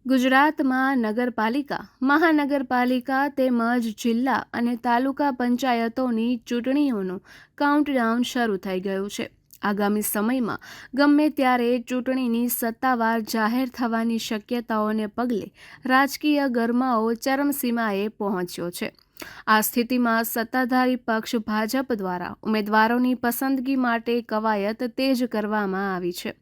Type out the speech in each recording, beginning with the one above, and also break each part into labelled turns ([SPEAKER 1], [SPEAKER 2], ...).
[SPEAKER 1] ગુજરાતમાં નગરપાલિકા, મહાનગરપાલિકા તેમજ જિલ્લા અને તાલુકા પંચાયતોની ચૂંટણીઓનું કાઉન્ટડાઉન શરૂ થઈ ગયું છે. આગામી સમયમાં ગમે ત્યારે ચૂંટણીની સત્તાવાર જાહેર થવાની શક્યતાઓને પગલે રાજકીય ગરમાવો ચરમસીમાએ પહોંચ્યો છે. આ સ્થિતિમાં સત્તાધારી પક્ષ ભાજપ દ્વારા ઉમેદવારોની પસંદગી માટે કવાયત તેજ કરવામાં આવી છે.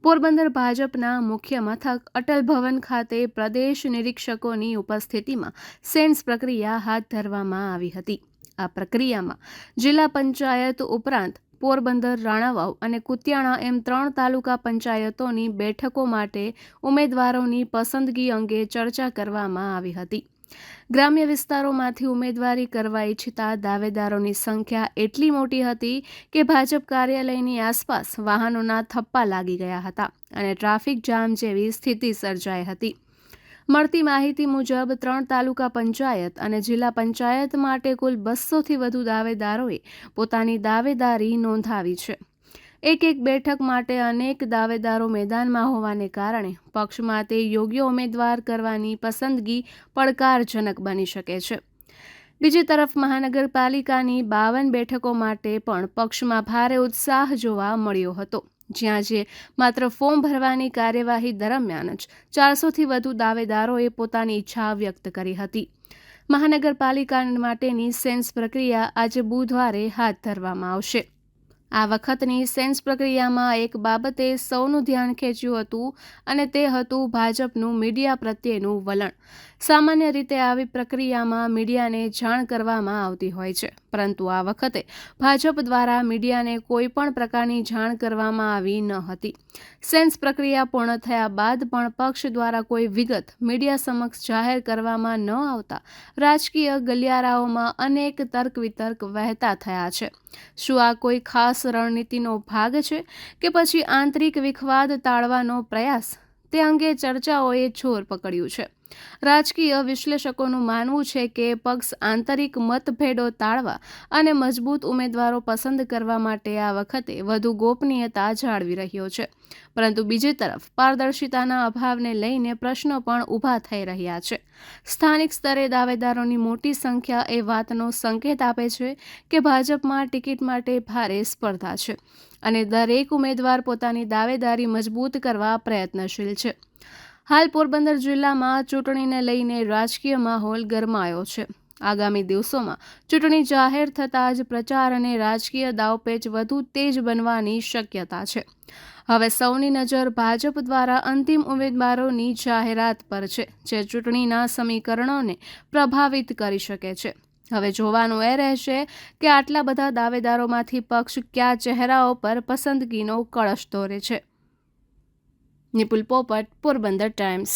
[SPEAKER 1] પોરબંદર ભાજપના મુખ્ય મથક અટલ ભવન ખાતે પ્રદેશ નિરીક્ષકોની ઉપસ્થિતિમાં સેન્સ પ્રક્રિયા હાથ ધરવામાં આવી હતી. આ પ્રક્રિયામાં જિલ્લા પંચાયત ઉપરાંત પોરબંદર, રાણાવાવ અને કુતિયાણા એમ 3 તાલુકા પંચાયતોની બેઠકો માટે ઉમેદવારોની પસંદગી અંગે ચર્ચા કરવામાં આવી હતી. ગ્રામ્ય વિસ્તારોમાંથી ઉમેદવારી કરવા ઈચ્છતા દાવેદારોની સંખ્યા એટલી મોટી હતી કે ભાજપ કાર્યાલયની આસપાસ વાહનોના થપ્પા લાગી ગયા હતા અને ટ્રાફિક જામ જેવી સ્થિતિ સર્જાઈ હતી. મળતી માહિતી મુજબ 3 તાલુકા પંચાયત અને જિલ્લા પંચાયત માટે કુલ 200થી વધુ દાવેદારોએ પોતાની દાવેદારી નોંધાવી છે. એક બેઠક માટે અનેક દાવેદારો મેદાનમાં હોવાને કારણે પક્ષમાં તે યોગ્ય ઉમેદવાર કરવાની પસંદગી પડકારજનક બની શકે છે. બીજી તરફ મહાનગરપાલિકાની 52 બેઠકો માટે પણ પક્ષમાં ભારે ઉત્સાહ જોવા મળ્યો હતો, જ્યાં જે માત્ર ફોર્મ ભરવાની કાર્યવાહી દરમિયાન જ 400થી વધુ દાવેદારોએ પોતાની ઈચ્છા વ્યક્ત કરી હતી. મહાનગરપાલિકા માટેની સેન્સ પ્રક્રિયા આજે બુધવારે હાથ ધરવામાં આવશે. આ વખતની સેન્સ પ્રક્રિયામાં એક બાબતે સૌનું ધ્યાન ખેંચ્યું હતું અને તે હતું ભાજપનું મીડિયા પ્રત્યેનું વલણ. સામાન્ય રીતે આવી પ્રક્રિયામાં મીડિયાને જાણ કરવામાં આવતી હોય છે, પરંતુ આ વખતે ભાજપ દ્વારા મીડિયાને કોઈ પણ પ્રકારની જાણ કરવામાં આવી ન હતી. સેન્સ પ્રક્રિયા પૂર્ણ થયા બાદ પણ પક્ષ દ્વારા કોઈ વિગત મીડિયા સમક્ષ જાહેર કરવામાં ન આવતા રાજકીય ગલિયારાઓમાં અનેક તર્ક વિતર્ક વહેતા થયા છે. શું આ કોઈ ખાસ રણનીતિનો ભાગ છે કે પછી આંતરિક વિખવાદ ટાળવાનો પ્રયાસ? તે અંગે ચર્ચાઓએ જોર પકડ્યું છે. રાજકીય વિશ્લેષકોનું માનવું છે કે પક્ષ આંતરિક મતભેદો ટાળવા અને મજબૂત ઉમેદવારો પસંદ કરવા માટે આ વખતે વધુ ગોપનીયતા જાળવી રહ્યો છે, પરંતુ બીજી તરફ પારદર્શિતાના અભાવને લઈને પ્રશ્નો પણ ઊભા થઈ રહ્યા છે. સ્થાનિક સ્તરે દાવેદારોની મોટી સંખ્યા એ વાતનો સંકેત આપે છે કે ભાજપમાં ટિકિટ માટે ભારે સ્પર્ધા છે અને દરેક ઉમેદવાર પોતાની દાવેદારી મજબૂત કરવા પ્રયત્નશીલ છે. હાલ પોરબંદર જિલ્લામાં ચૂંટણીને લઈને રાજકીય માહોલ ગરમાયો છે. આગામી દિવસોમાં ચૂંટણી જાહેર થતાં જ પ્રચાર અને રાજકીય દાવપેચ વધુ તેજ બનવાની શક્યતા છે. હવે સૌની નજર ભાજપ દ્વારા અંતિમ ઉમેદવારોની જાહેરાત પર છે, જે ચૂંટણીના સમીકરણોને પ્રભાવિત કરી શકે છે. હવે જોવાનું એ રહેશે કે આટલા બધા દાવેદારોમાંથી પક્ષ કયા ચહેરાઓ પર પસંદગીનો કળશ દોરે છે. નિપુલ પોપટ, પોરબંદર ટાઈમ્સ.